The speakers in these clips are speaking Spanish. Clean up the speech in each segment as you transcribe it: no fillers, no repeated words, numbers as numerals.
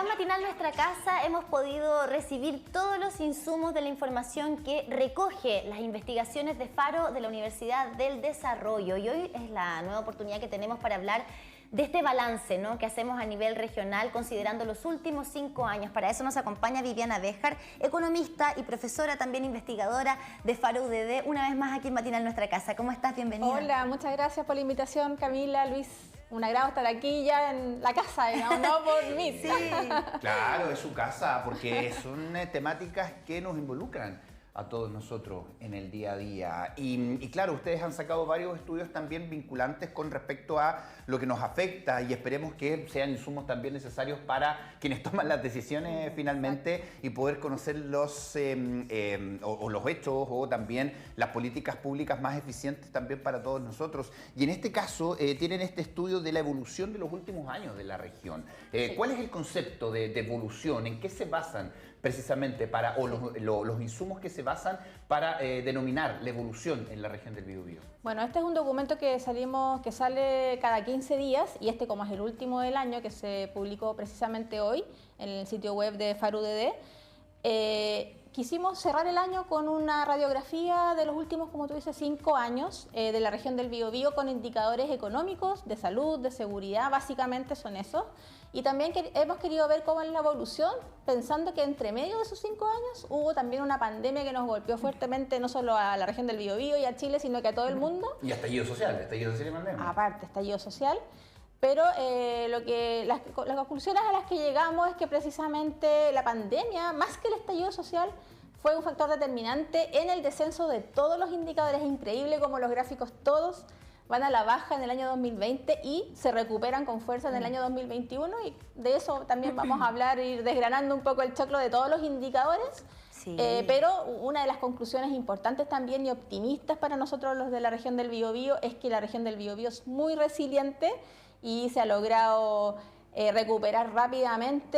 Matinal Nuestra Casa hemos podido recibir todos los insumos de la información que recoge las investigaciones de Faro de la Universidad del Desarrollo. Y hoy es la nueva oportunidad que tenemos para hablar de este balance, ¿no?, que hacemos a nivel regional considerando los últimos 5 años. Para eso nos acompaña Viviana Béjar, economista y profesora, también investigadora de Faro UDD, una vez más aquí en Matinal Nuestra Casa. ¿Cómo estás? Bienvenida. Hola, muchas gracias por la invitación, Camila, Luis. Un agrado estar aquí ya en la casa, digamos, no por mí. Sí, claro, es su casa, porque son temáticas que nos involucran a todos nosotros en el día a día. Y claro, ustedes han sacado varios estudios también vinculantes con respecto a lo que nos afecta y esperemos que sean insumos también necesarios para quienes toman las decisiones finalmente y poder conocer los hechos o también las políticas públicas más eficientes también para todos nosotros. Y en este caso tienen este estudio de la evolución de los últimos años de la región. Sí. ¿Cuál es el concepto de evolución? ¿En qué se basan precisamente para, o los insumos que se basan para denominar la evolución en la región del Biobío? Bueno, este es un documento que sale cada 15 días y este, como es el último del año, que se publicó precisamente hoy en el sitio web de Faro UDD, quisimos cerrar el año con una radiografía de los últimos, como tú dices, 5 años de la región del Biobío con indicadores económicos, de salud, de seguridad, básicamente son esos. Y también hemos querido ver cómo es la evolución, pensando que entre medio de esos 5 años hubo también una pandemia que nos golpeó fuertemente, no solo a la región del Biobío y a Chile, sino que a todo el mundo. Y estallido social y pandemia. Aparte, estallido social. Pero las conclusiones a las que llegamos es que precisamente la pandemia, más que el estallido social, fue un factor determinante en el descenso de todos los indicadores. Es increíble como los gráficos todos van a la baja en el año 2020 y se recuperan con fuerza en el año 2021 y de eso también vamos a hablar, ir desgranando un poco el choclo de todos los indicadores. Sí. Pero una de las conclusiones importantes también y optimistas para nosotros los de la región del Biobío es que la región del Biobío es muy resiliente y se ha logrado recuperar rápidamente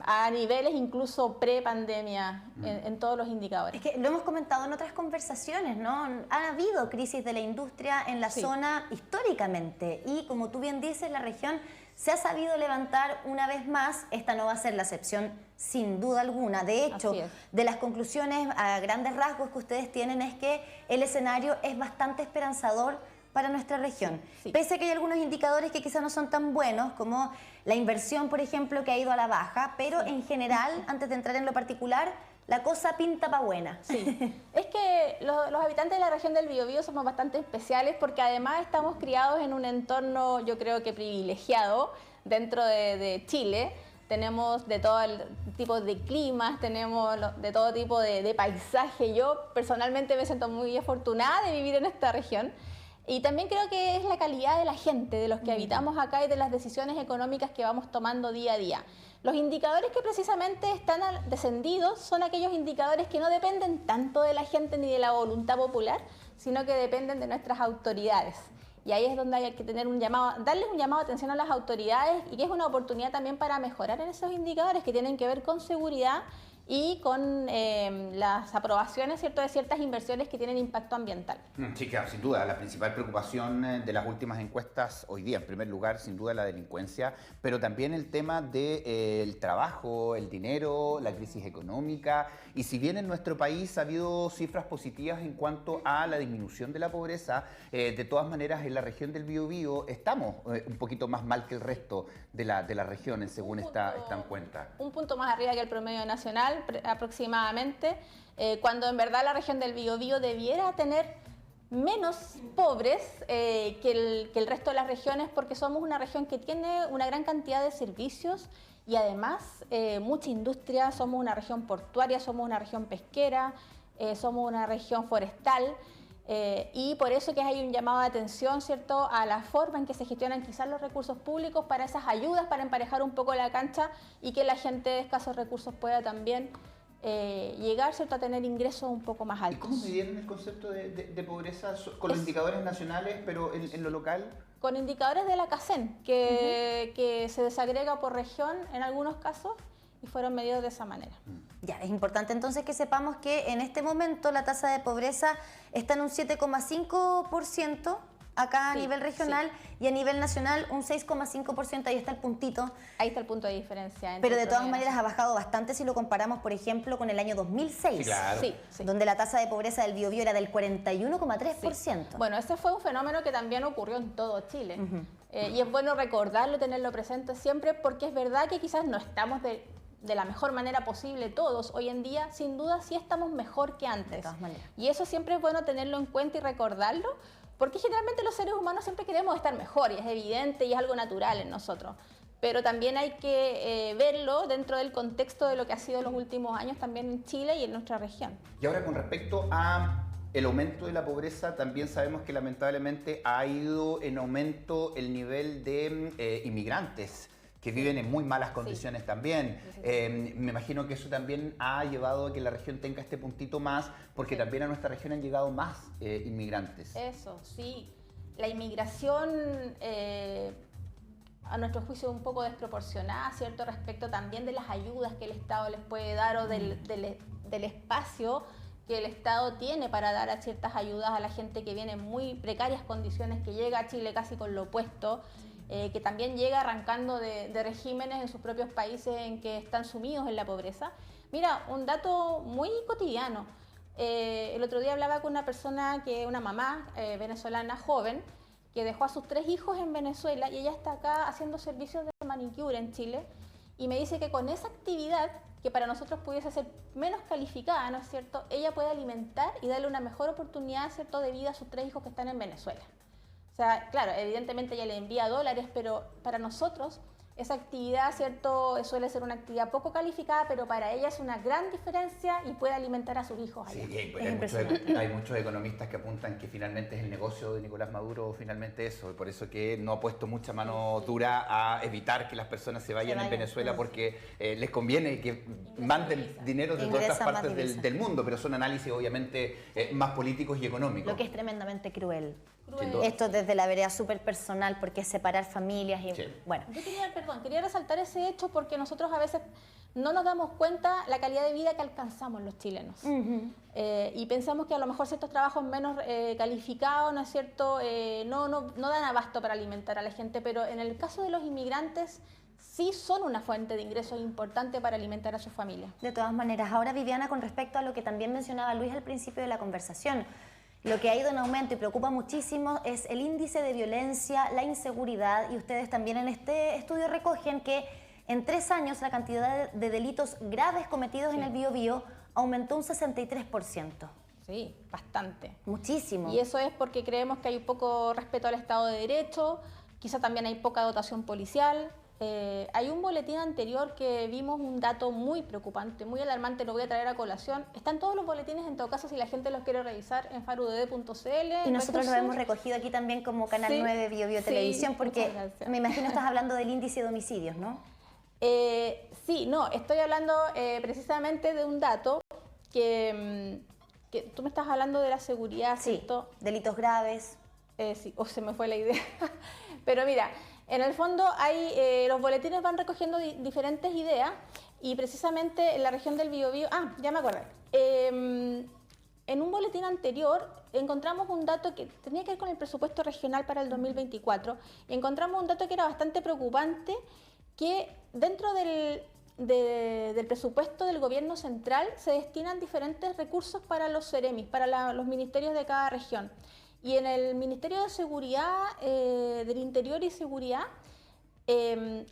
a niveles incluso pre-pandemia en todos los indicadores. Es que lo hemos comentado en otras conversaciones, ¿no? Ha habido crisis de la industria en la zona históricamente y, como tú bien dices, la región se ha sabido levantar una vez más. Esta no va a ser la excepción sin duda alguna. De hecho, de las conclusiones a grandes rasgos que ustedes tienen es que el escenario es bastante esperanzador para nuestra región. Sí. Pese a que hay algunos indicadores que quizás no son tan buenos, como la inversión, por ejemplo, que ha ido a la baja, pero en general, antes de entrar en lo particular, la cosa pinta pa' buena. Sí, es que los habitantes de la región del Biobío somos bastante especiales porque además estamos criados en un entorno, yo creo que privilegiado, dentro de Chile. Tenemos de todo el tipo de climas, tenemos de todo tipo de paisaje. Yo personalmente me siento muy afortunada de vivir en esta región. Y también creo que es la calidad de la gente, de los que habitamos acá y de las decisiones económicas que vamos tomando día a día. Los indicadores que precisamente están descendidos son aquellos indicadores que no dependen tanto de la gente ni de la voluntad popular, sino que dependen de nuestras autoridades. Y ahí es donde hay que tener darles un llamado de atención a las autoridades y que es una oportunidad también para mejorar en esos indicadores que tienen que ver con seguridad y con las aprobaciones, ¿cierto?, de ciertas inversiones que tienen impacto ambiental. Sí, claro, sin duda. La principal preocupación de las últimas encuestas hoy día, en primer lugar, sin duda la delincuencia, pero también el tema del trabajo, el dinero, la crisis económica. Y si bien en nuestro país ha habido cifras positivas en cuanto a la disminución de la pobreza, de todas maneras en la región del Biobío estamos un poquito más mal que el resto de las regiones, según esta encuesta. Un punto más arriba que el promedio nacional, aproximadamente, cuando en verdad la región del Biobío debiera tener menos pobres que el resto de las regiones, porque somos una región que tiene una gran cantidad de servicios y además mucha industria. Somos una región portuaria, somos una región pesquera, somos una región forestal. Y por eso que hay un llamado de atención, ¿cierto?, a la forma en que se gestionan quizás los recursos públicos para esas ayudas, para emparejar un poco la cancha y que la gente de escasos recursos pueda también llegar, ¿cierto?, a tener ingresos un poco más altos. ¿Y cómo midieron el concepto de pobreza con los indicadores nacionales, pero en lo local? Con indicadores de la CACEN, que se desagrega por región en algunos casos y fueron medidos de esa manera. Ya, es importante entonces que sepamos que en este momento la tasa de pobreza está en un 7,5%, acá a Sí, nivel regional y a nivel nacional un 6,5%, ahí está el puntito. Ahí está el punto de diferencia. Pero de todas maneras ha bajado bastante si lo comparamos, por ejemplo, con el año 2006, Sí, claro. Sí, sí. donde la tasa de pobreza del Biobío era del 41,3%. Bueno, ese fue un fenómeno que también ocurrió en todo Chile. Y es bueno recordarlo, tenerlo presente siempre, porque es verdad que quizás no estamos de la mejor manera posible todos. Hoy en día, sin duda, sí estamos mejor que antes. De todas maneras. Y eso siempre es bueno tenerlo en cuenta y recordarlo, porque generalmente los seres humanos siempre queremos estar mejor, y es evidente y es algo natural en nosotros. Pero también hay que verlo dentro del contexto de lo que ha sido los últimos años también en Chile y en nuestra región. Y ahora con respecto a el aumento de la pobreza, también sabemos que lamentablemente ha ido en aumento el nivel de inmigrantes que viven en muy malas condiciones también. Me imagino que eso también ha llevado a que la región tenga este puntito más, porque también a nuestra región han llegado más inmigrantes. Eso, sí. La inmigración, a nuestro juicio, es un poco desproporcionada, ¿cierto? Respecto también de las ayudas que el Estado les puede dar o del espacio que el Estado tiene para dar a ciertas ayudas a la gente que viene en muy precarias condiciones, que llega a Chile casi con lo opuesto, que también llega arrancando de regímenes en sus propios países en que están sumidos en la pobreza. Mira, un dato muy cotidiano. El otro día hablaba con una persona, una mamá venezolana joven, que dejó a sus 3 hijos en Venezuela y ella está acá haciendo servicios de manicure en Chile, y me dice que con esa actividad, que para nosotros pudiese ser menos calificada, ¿no es cierto?, ella puede alimentar y darle una mejor oportunidad, ¿cierto?, de vida a sus 3 hijos que están en Venezuela. O sea, claro, evidentemente ella le envía dólares, pero para nosotros esa actividad, ¿cierto?, suele ser una actividad poco calificada, pero para ella es una gran diferencia y puede alimentar a sus hijos allá. Sí, hay muchos economistas que apuntan que finalmente es el negocio de Nicolás Maduro, finalmente eso, y por eso que no ha puesto mucha mano dura a evitar que las personas se vayan en Venezuela, porque les conviene que manden dinero de otras partes del mundo, pero son análisis obviamente más políticos y económicos. Lo que es tremendamente cruel. Sin duda. Esto desde la vereda súper personal, porque es separar familias y bueno. Yo quería resaltar ese hecho porque nosotros a veces no nos damos cuenta la calidad de vida que alcanzamos los chilenos. Y pensamos que a lo mejor ciertos trabajos menos calificados, ¿no es cierto?, no dan abasto para alimentar a la gente, pero en el caso de los inmigrantes sí son una fuente de ingresos importante para alimentar a sus familias. De todas maneras, ahora Viviana, con respecto a lo que también mencionaba Luis al principio de la conversación, lo que ha ido en aumento y preocupa muchísimo es el índice de violencia, la inseguridad, y ustedes también en este estudio recogen que en 3 años la cantidad de delitos graves cometidos en el Biobío aumentó un 63%. Sí, bastante. Muchísimo. Y eso es porque creemos que hay poco respeto al Estado de Derecho, quizá también hay poca dotación policial. Hay un boletín anterior que vimos un dato muy preocupante, muy alarmante, lo voy a traer a colación. Están todos los boletines, en todo caso, si la gente los quiere revisar, en farudd.cl. Y nosotros lo hemos recogido aquí también como Canal 9 Biobío Televisión, porque me imagino estás hablando del índice de homicidios, ¿no? Sí, no, estoy hablando precisamente de un dato que tú me estás hablando de la seguridad, ¿cierto? Sí, delitos graves. Sí, se me fue la idea. Pero mira, en el fondo los boletines van recogiendo diferentes ideas, y precisamente en la región del Biobío, ya me acordé, en un boletín anterior encontramos un dato que tenía que ver con el presupuesto regional para el 2024, y encontramos un dato que era bastante preocupante, que dentro del presupuesto del gobierno central se destinan diferentes recursos para los Ceremis, para los ministerios de cada región. Y en el Ministerio de Seguridad, del Interior y Seguridad,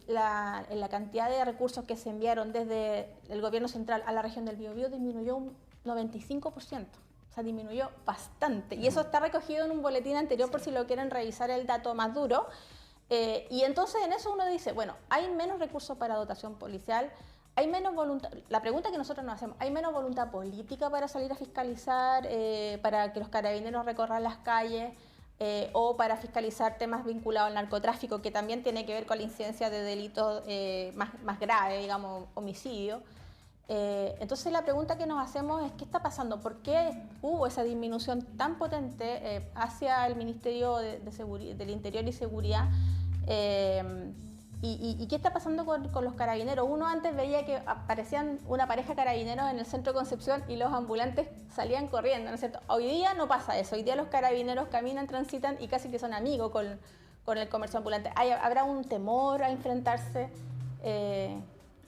la cantidad de recursos que se enviaron desde el gobierno central a la región del Biobío disminuyó un 95%. O sea, disminuyó bastante. Y eso está recogido en un boletín anterior, por si lo quieren revisar el dato más duro. Y entonces en eso uno dice, bueno, hay menos recursos para dotación policial, hay menos voluntad. La pregunta que nosotros nos hacemos, ¿hay menos voluntad política para salir a fiscalizar, para que los carabineros recorran las calles, o para fiscalizar temas vinculados al narcotráfico, que también tiene que ver con la incidencia de delitos más graves, digamos, homicidio? Entonces la pregunta que nos hacemos es, ¿qué está pasando? ¿Por qué hubo esa disminución tan potente hacia el Ministerio del Interior y Seguridad? ¿Y qué está pasando con los carabineros? Uno antes veía que aparecían una pareja de carabineros en el centro de Concepción y los ambulantes salían corriendo, ¿no es cierto? Hoy día no pasa eso. Hoy día los carabineros caminan, transitan y casi que son amigos con el comercio ambulante. ¿Habrá un temor a enfrentarse?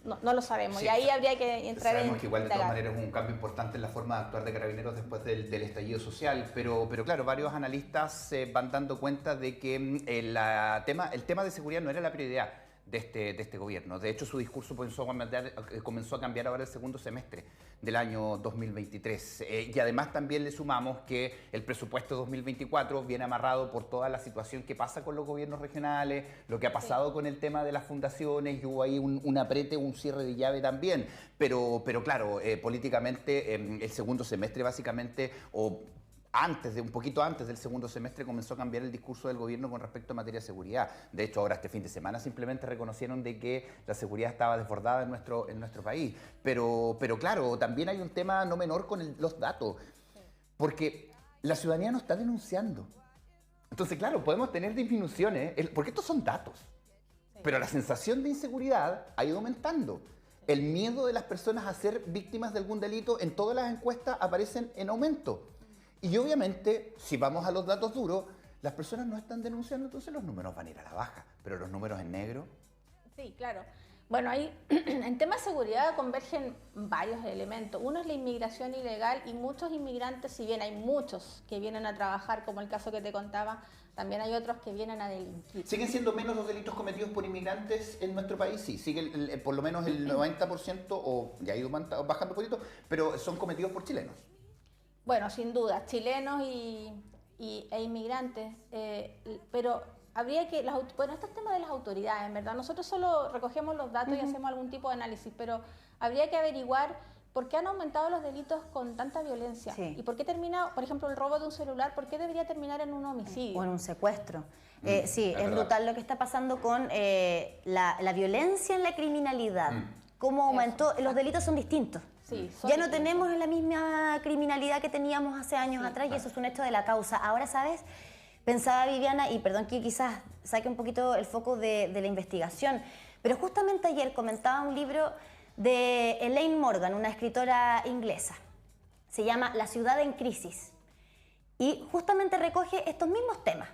No lo sabemos. Sí, y ahí habría que entrar sabemos que igual de todas maneras es un cambio importante en la forma de actuar de Carabineros después del estallido social, pero claro, varios analistas se van dando cuenta de que el tema de seguridad no era la prioridad de este gobierno. De hecho, su discurso comenzó a cambiar ahora el segundo semestre del año 2023. Y además también le sumamos que el presupuesto 2024 viene amarrado por toda la situación que pasa con los gobiernos regionales, lo que ha pasado con el tema de las fundaciones, y hubo ahí un aprete, un cierre de llave también. Pero claro, políticamente el segundo semestre básicamente, un poquito antes del segundo semestre, comenzó a cambiar el discurso del gobierno con respecto a materia de seguridad. De hecho, ahora este fin de semana simplemente reconocieron de que la seguridad estaba desbordada en nuestro país. Pero claro, también hay un tema no menor con los datos, porque la ciudadanía no está denunciando. Entonces, claro, podemos tener disminuciones, porque estos son datos, pero la sensación de inseguridad ha ido aumentando. El miedo de las personas a ser víctimas de algún delito en todas las encuestas aparecen en aumento. Y obviamente, si vamos a los datos duros, las personas no están denunciando, entonces los números van a ir a la baja. Pero los números en negro... Sí, claro. Bueno, ahí en temas de seguridad convergen varios elementos. Uno es la inmigración ilegal, y muchos inmigrantes, si bien hay muchos que vienen a trabajar, como el caso que te contaba, también hay otros que vienen a delinquir. ¿Siguen siendo menos los delitos cometidos por inmigrantes en nuestro país? Sí, sigue por lo menos el 90%, o ya ha ido bajando un poquito, pero son cometidos por chilenos. Bueno, sin duda, chilenos e inmigrantes, pero habría que... Bueno, este es tema de las autoridades, en verdad. Nosotros solo recogemos los datos y hacemos algún tipo de análisis, pero habría que averiguar por qué han aumentado los delitos con tanta violencia. Sí. Y por qué termina, por ejemplo, el robo de un celular, por qué debería terminar en un homicidio. O en un secuestro. Sí, es verdad. brutal lo que está pasando con la violencia en la criminalidad. Cómo aumentó. Eso. Los delitos son distintos. Sí, Ya no tenemos la misma criminalidad que teníamos hace años atrás, y eso es un hecho de la causa. Ahora, ¿sabes? Pensaba, Viviana, y perdón que quizás saque un poquito el foco de la investigación, pero justamente ayer comentaba un libro de Elaine Morgan, una escritora inglesa. Se llama La ciudad en crisis. Y justamente recoge estos mismos temas.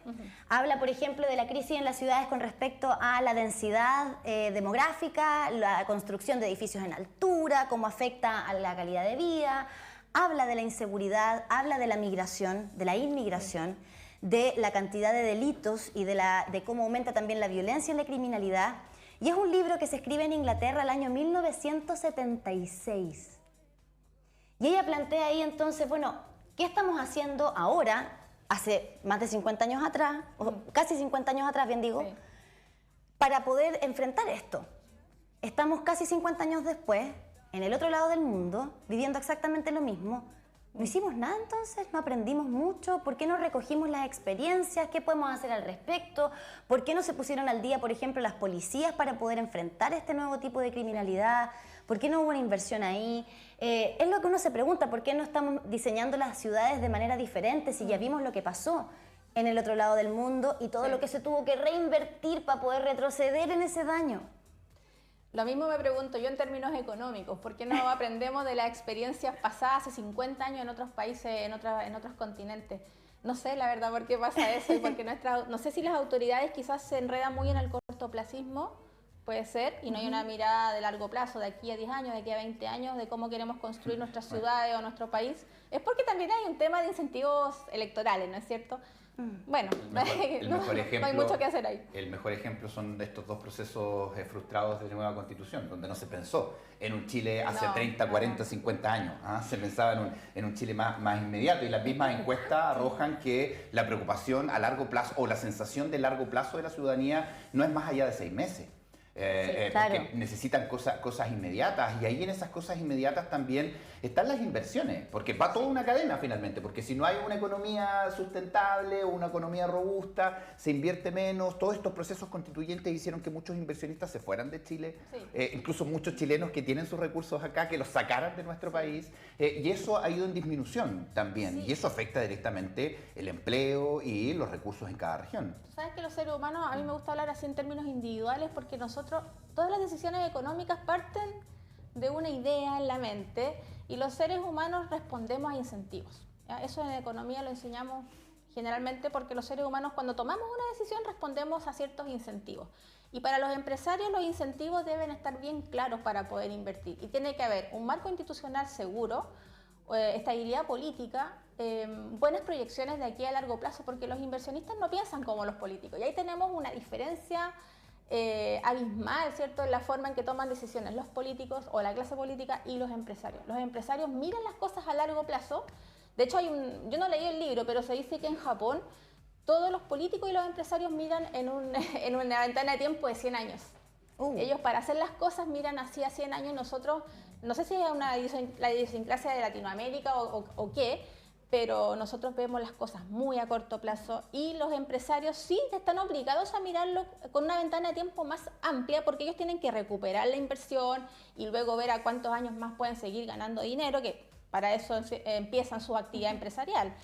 Habla, por ejemplo, de la crisis en las ciudades con respecto a la densidad demográfica, la construcción de edificios en altura, cómo afecta a la calidad de vida. Habla de la inseguridad, habla de la migración, de la inmigración, de la cantidad de delitos y de cómo aumenta también la violencia y la criminalidad. Y es un libro que se escribe en Inglaterra el año 1976. Y ella plantea ahí entonces, bueno, ¿qué estamos haciendo ahora, hace más de 50 años atrás, o casi 50 años atrás, bien digo, para poder enfrentar esto? Estamos casi 50 años después, en el otro lado del mundo, viviendo exactamente lo mismo. ¿No hicimos nada entonces? ¿No aprendimos mucho? ¿Por qué no recogimos las experiencias? ¿Qué podemos hacer al respecto? ¿Por qué no se pusieron al día, por ejemplo, las policías para poder enfrentar este nuevo tipo de criminalidad? ¿Por qué no hubo una inversión ahí? Es lo que uno se pregunta, ¿por qué no estamos diseñando las ciudades de manera diferente si ya vimos lo que pasó en el otro lado del mundo y todo lo que se tuvo que reinvertir para poder retroceder en ese daño? Lo mismo me pregunto yo en términos económicos. ¿Por qué no aprendemos de las experiencias pasadas hace 50 años en otros países, en otros continentes? No sé, la verdad, por qué pasa eso. Y porque no sé si las autoridades quizás se enredan muy en el cortoplacismo, puede ser, y no hay una mirada de largo plazo, de aquí a 10 años, de aquí a 20 años, de cómo queremos construir nuestras ciudades o nuestro país. Es porque también hay un tema de incentivos electorales, ¿no es cierto? Bueno, no hay mucho que hacer ahí. El mejor ejemplo son estos dos procesos frustrados de la nueva Constitución, donde no se pensó en un Chile hace 30, 40, 50 años. Se pensaba en un Chile más inmediato, y las mismas encuestas arrojan que la preocupación a largo plazo o la sensación de largo plazo de la ciudadanía no es más allá de 6 meses. claro. Porque necesitan cosas inmediatas, y ahí en esas cosas inmediatas también están las inversiones, porque va toda una cadena finalmente, porque si no hay una economía sustentable o una economía robusta, se invierte menos. Todos estos procesos constituyentes hicieron que muchos inversionistas se fueran de Chile, incluso muchos chilenos que tienen sus recursos acá, que los sacaran de nuestro país, y eso ha ido en disminución también, y eso afecta directamente el empleo y los recursos en cada región. Tú sabes que los seres humanos, a mí me gusta hablar así en términos individuales, porque nosotros, todas las decisiones económicas parten de una idea en la mente, y los seres humanos respondemos a incentivos. ¿Ya? Eso en economía lo enseñamos generalmente, porque los seres humanos, cuando tomamos una decisión, respondemos a ciertos incentivos. Y para los empresarios los incentivos deben estar bien claros para poder invertir. Y tiene que haber un marco institucional seguro, estabilidad política, buenas proyecciones de aquí a largo plazo, porque los inversionistas no piensan como los políticos. Y ahí tenemos una diferencia abismal, ¿cierto?, en la forma en que toman decisiones los políticos o la clase política y los empresarios. Los empresarios miran las cosas a largo plazo. De hecho, yo no leí el libro, pero se dice que en Japón todos los políticos y los empresarios miran en una ventana de tiempo de 100 años. Ellos, para hacer las cosas, miran así a 100 años. Nosotros, no sé si es la idiosincrasia de Latinoamérica o qué, pero nosotros vemos las cosas muy a corto plazo, y los empresarios sí están obligados a mirarlo con una ventana de tiempo más amplia, porque ellos tienen que recuperar la inversión y luego ver a cuántos años más pueden seguir ganando dinero, que para eso empiezan su actividad empresarial.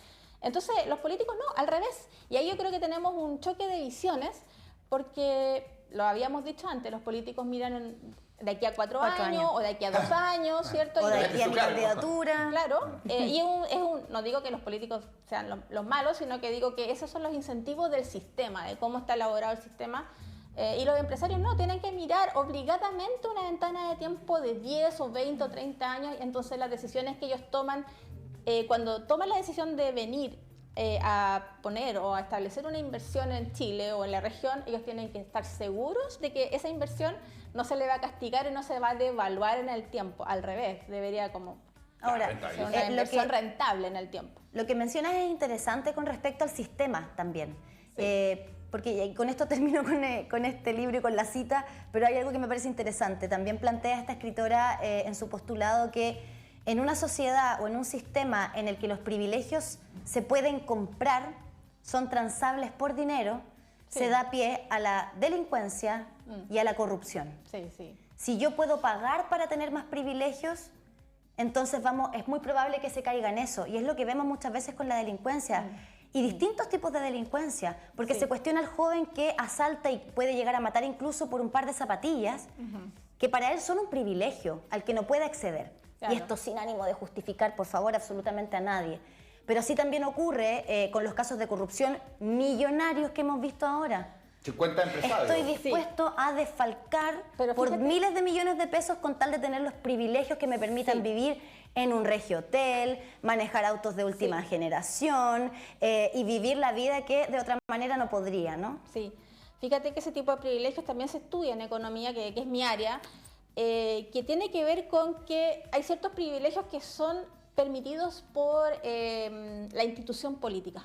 Entonces, los políticos no, al revés. Y ahí yo creo que tenemos un choque de visiones, porque lo habíamos dicho antes, los políticos miran de aquí a 4 años o de aquí a 2 años, ¿cierto? O de aquí a mi candidatura. Claro, y no digo que los políticos sean los malos, sino que digo que esos son los incentivos del sistema, de cómo está elaborado el sistema. Y los empresarios no, tienen que mirar obligadamente una ventana de tiempo de 10 o 20 o 30 años, y entonces las decisiones que ellos toman, cuando toman la decisión de venir a poner o a establecer una inversión en Chile o en la región, ellos tienen que estar seguros de que esa inversión no se le va a castigar y no se va a devaluar en el tiempo. Al revés, debería como Ahora, ser una inversión rentable en el tiempo. Lo que mencionas es interesante con respecto al sistema también. Porque con esto termino con este libro y con la cita, pero hay algo que me parece interesante. También plantea esta escritora en su postulado que en una sociedad o en un sistema en el que los privilegios se pueden comprar, son transables por dinero, se da pie a la delincuencia y a la corrupción. Si yo puedo pagar para tener más privilegios, entonces es muy probable que se caiga en eso. Y es lo que vemos muchas veces con la delincuencia. Y distintos tipos de delincuencia, porque se cuestiona al joven que asalta y puede llegar a matar incluso por un par de zapatillas, que para él son un privilegio al que no puede acceder. Claro. Y esto sin ánimo de justificar, por favor, absolutamente a nadie. Pero así también ocurre con los casos de corrupción millonarios que hemos visto ahora. 50 empresarios. Estoy dispuesto a desfalcar por miles de millones de pesos con tal de tener los privilegios que me permitan vivir en un regiohotel, manejar autos de última generación y vivir la vida que de otra manera no podría, ¿no? Sí. Fíjate que ese tipo de privilegios también se estudia en economía, que es mi área, que tiene que ver con que hay ciertos privilegios que son permitidos por la institución política.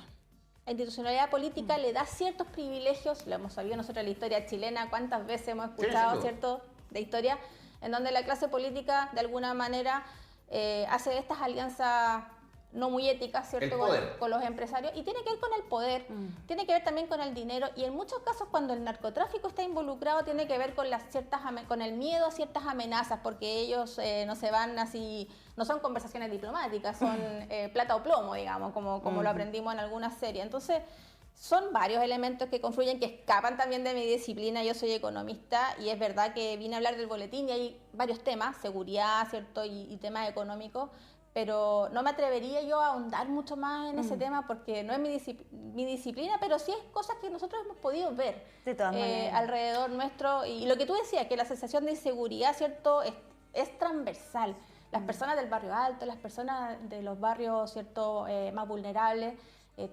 La institucionalidad política le da ciertos privilegios, lo hemos sabido nosotros en la historia chilena, cuántas veces hemos escuchado, ¿cierto?, de historia, en donde la clase política de alguna manera hace estas alianzas no muy éticas, ¿cierto?, con los empresarios, y tiene que ver con el poder, tiene que ver también con el dinero, y en muchos casos cuando el narcotráfico está involucrado tiene que ver con con el miedo a ciertas amenazas, porque ellos no se van así, no son conversaciones diplomáticas, son plata o plomo, digamos, como lo aprendimos en algunas series. Entonces son varios elementos que confluyen, que escapan también de mi disciplina. Yo soy economista y es verdad que vine a hablar del boletín y hay varios temas, seguridad, ¿cierto?, y temas económicos, pero no me atrevería yo a ahondar mucho más en ese tema porque no es mi disciplina, pero sí es cosas que nosotros hemos podido ver de todas maneras alrededor nuestro. Y lo que tú decías, que la sensación de inseguridad, ¿cierto?, es transversal. Las personas del barrio alto, las personas de los barrios, ¿cierto?, más vulnerables,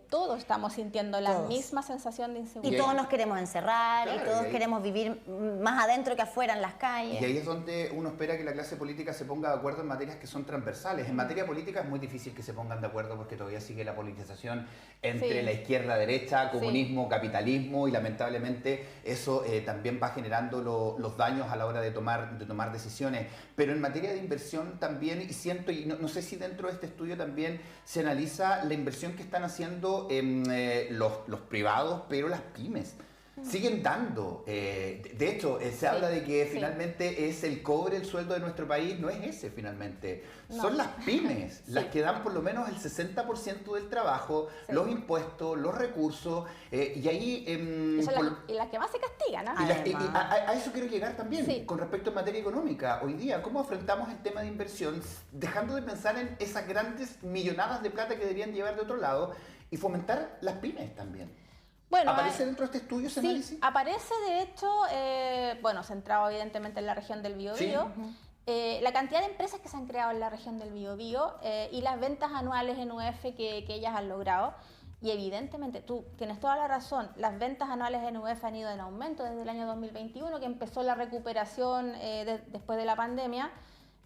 todos estamos sintiendo la Todos. misma sensación de Y inseguridad. todos nos queremos encerrar, Claro, y todos y ahí- queremos vivir más adentro que afuera en las calles. Y ahí es donde uno espera que la clase política se ponga de acuerdo en materias que son transversales. En materia política es muy difícil que se pongan de acuerdo porque todavía sigue la politización entre Sí. la izquierda, derecha, comunismo, capitalismo, y lamentablemente eso también va generando los daños a la hora de tomar decisiones. Pero en materia de inversión también, y siento, y no sé si dentro de este estudio también se analiza la inversión que están haciendo los privados, pero las pymes. Siguen dando. De hecho, se habla de que sí. finalmente es el cobre, el sueldo de nuestro país, no es ese finalmente. No. Son las pymes las Sí. que dan por lo menos el 60% del trabajo, Sí. los impuestos, los recursos, y ahí... Y son las que más se castigan, ¿ah? A eso quiero llegar también, Sí. con respecto a materia económica. Hoy día, ¿cómo afrontamos el tema de inversión, dejando de pensar en esas grandes millonadas de plata que deberían llevar de otro lado y fomentar las pymes también? Bueno, ¿Aparece dentro de este estudio ese sí, análisis? aparece de hecho, bueno, centrado evidentemente en la región del Biobío. Sí. La cantidad de empresas que se han creado en la región del Biobío y las ventas anuales en UF que ellas han logrado. Y evidentemente, tú tienes toda la razón, las ventas anuales en UF han ido en aumento desde el año 2021, que empezó la recuperación después de la pandemia.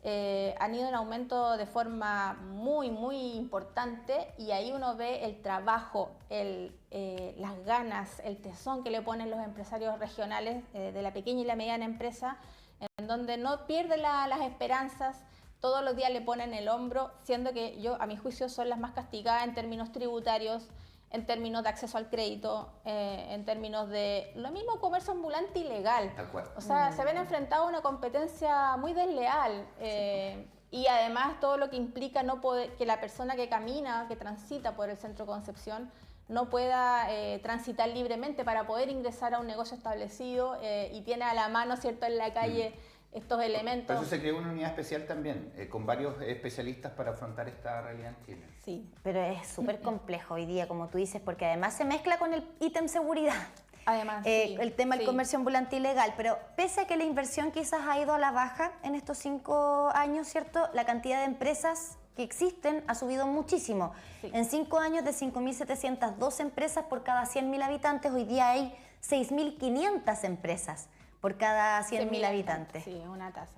Han ido en aumento de forma muy, muy importante, y ahí uno ve el trabajo, las ganas, el tesón que le ponen los empresarios regionales de la pequeña y la mediana empresa, en donde no pierden las esperanzas, todos los días le ponen el hombro, siendo que a mi juicio son las más castigadas en términos tributarios, en términos de acceso al crédito, en términos de lo mismo comercio ambulante ilegal. Tal cual. O sea, se ven enfrentados a una competencia muy desleal, y además todo lo que implica no poder, que la persona que camina, que transita por el centro Concepción, no pueda transitar libremente para poder ingresar a un negocio establecido, y tiene a la mano, ¿cierto?, en la calle estos elementos. Por eso se creó una unidad especial también, con varios especialistas para afrontar esta realidad en Chile. Sí. Pero es súper complejo hoy día, como tú dices, porque además se mezcla con el ítem seguridad. Además, sí, El tema del sí. comercio ambulante ilegal, pero pese a que la inversión quizás ha ido a la baja en estos 5 años, ¿cierto? La cantidad de empresas que existen ha subido muchísimo. Sí. En 5 años, de 5.702 empresas por cada 100.000 habitantes, hoy día hay 6.500 empresas por cada 100.000 habitantes. Sí, una tasa.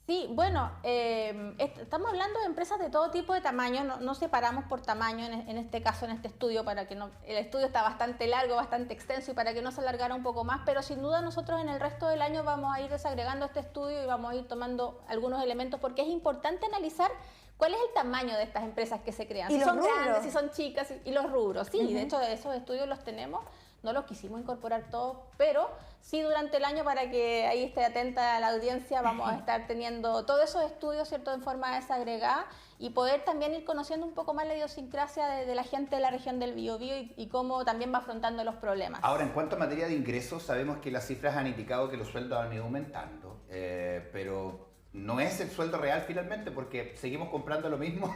Sí, bueno, estamos hablando de empresas de todo tipo de tamaño, no separamos por tamaño en este caso, en este estudio, para que no, el estudio está bastante largo, bastante extenso, y para que no se alargara un poco más, pero sin duda nosotros en el resto del año vamos a ir desagregando este estudio y vamos a ir tomando algunos elementos, porque es importante analizar cuál es el tamaño de estas empresas que se crean, Y si los son rubros. grandes, si son chicas, y los rubros. Sí, de hecho esos estudios los tenemos. No los quisimos incorporar todos, pero sí durante el año, para que ahí esté atenta a la audiencia, vamos a estar teniendo todos esos estudios, ¿cierto?, en forma desagregada, y poder también ir conociendo un poco más la idiosincrasia de la gente de la región del Biobío y cómo también va afrontando los problemas. Ahora, en cuanto a materia de ingresos, sabemos que las cifras han indicado que los sueldos han ido aumentando, pero no es el sueldo real finalmente, porque seguimos comprando lo mismo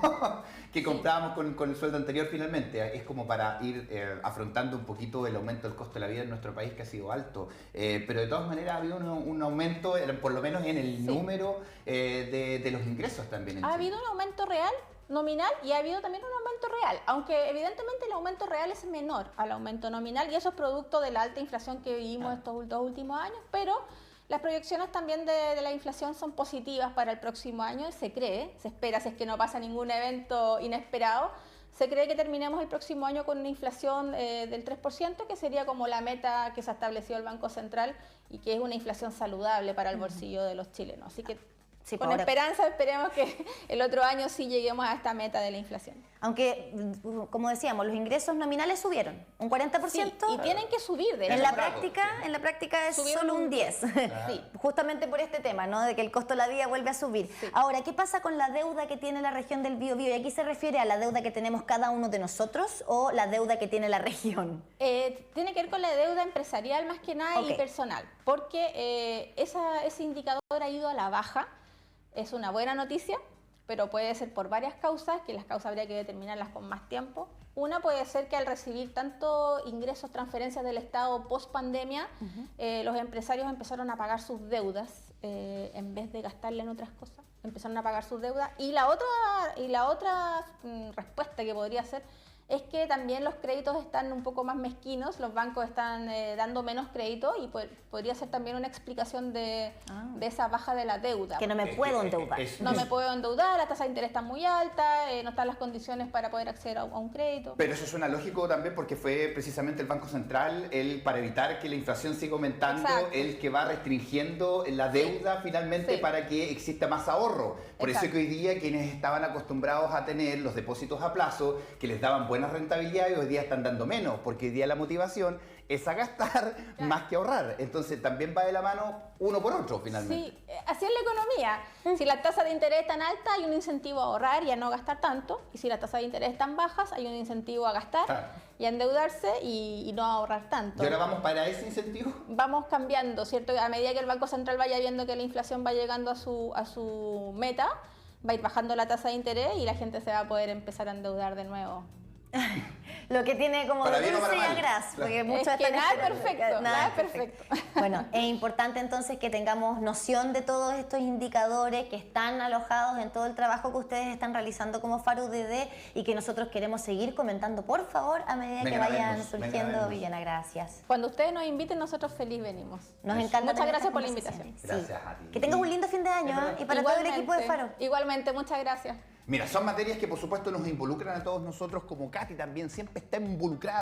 que comprábamos con el sueldo anterior finalmente. Es como para ir afrontando un poquito el aumento del costo de la vida en nuestro país, que ha sido alto. Pero de todas maneras ha habido un aumento, por lo menos en el número de los ingresos también. Ha habido un aumento real, nominal, y ha habido también un aumento real, aunque evidentemente el aumento real es menor al aumento nominal, y eso es producto de la alta inflación que vivimos estos 2 últimos años, pero las proyecciones también de la inflación son positivas para el próximo año, se espera, si es que no pasa ningún evento inesperado, se cree que terminemos el próximo año con una inflación del 3%, que sería como la meta que se ha establecido el Banco Central, y que es una inflación saludable para el bolsillo de los chilenos. Así que Sí, con ahora- esperanza esperemos que el otro año sí lleguemos a esta meta de la inflación. Aunque, como decíamos, los ingresos nominales subieron un 40%. Sí, y tienen que subir de En hecho. la Bravo, práctica es Subieron solo un un 10. Sí. Justamente por este tema, ¿no? De que el costo de la vida vuelve a subir. Sí. Ahora, ¿qué pasa con la deuda que tiene la región del Biobío? Y aquí se refiere a la deuda que tenemos cada uno de nosotros, o la deuda que tiene la región. Tiene que ver con la deuda empresarial más que nada, Ok. y personal, porque ese indicador ha ido a la baja. Es una buena noticia, pero puede ser por varias causas, que las causas habría que determinarlas con más tiempo. Una puede ser que al recibir tanto ingresos, transferencias del Estado post pandemia, los empresarios empezaron a pagar sus deudas en vez de gastarla en otras cosas. Empezaron a pagar sus deudas. Y la otra respuesta que podría ser es que también los créditos están un poco más mezquinos, los bancos están dando menos crédito y podría ser también una explicación de esa baja de la deuda. Que no me puedo endeudar. No me puedo endeudar, la tasa de interés está muy alta, no están las condiciones para poder acceder a un crédito. Pero eso suena lógico también porque fue precisamente el Banco Central, para evitar que la inflación siga aumentando, Exacto. el que va restringiendo la deuda finalmente para que exista más ahorro. Por eso que hoy día quienes estaban acostumbrados a tener los depósitos a plazo, que les daban buenas rentabilidades, hoy día están dando menos, porque hoy día la motivación es a gastar más que ahorrar. Entonces también va de la mano uno por otro finalmente. Sí, así es la economía. Si la tasa de interés es tan alta, hay un incentivo a ahorrar y a no gastar tanto. Y si la tasa de interés es tan bajas, hay un incentivo a gastar y a endeudarse y no a ahorrar tanto. ¿Y ahora vamos para ese incentivo? Vamos cambiando, ¿cierto? A medida que el Banco Central vaya viendo que la inflación va llegando a su meta, va a ir bajando la tasa de interés y la gente se va a poder empezar a endeudar de nuevo. Lo que tiene como Para de bien o dulce para y mal. agraz. Porque muchos Es que están nada es esperando. perfecto, nada es es perfecto. Bueno, es importante entonces que tengamos noción de todos estos indicadores que están alojados en todo el trabajo que ustedes están realizando como Faro UDD y que nosotros queremos seguir comentando, por favor, a medida que Vengan a vayan vernos, vengan a surgiendo. vernos. Viviana, gracias. Cuando ustedes nos inviten, nosotros feliz venimos. Nos encanta. Muchas tener gracias estas por la conversaciones. invitación. Gracias a ti. Que tengas un lindo fin de año y para todo el equipo de Faro. Igualmente, muchas gracias. Mira, son materias que por supuesto nos involucran a todos nosotros, como Katy también siempre está involucrada.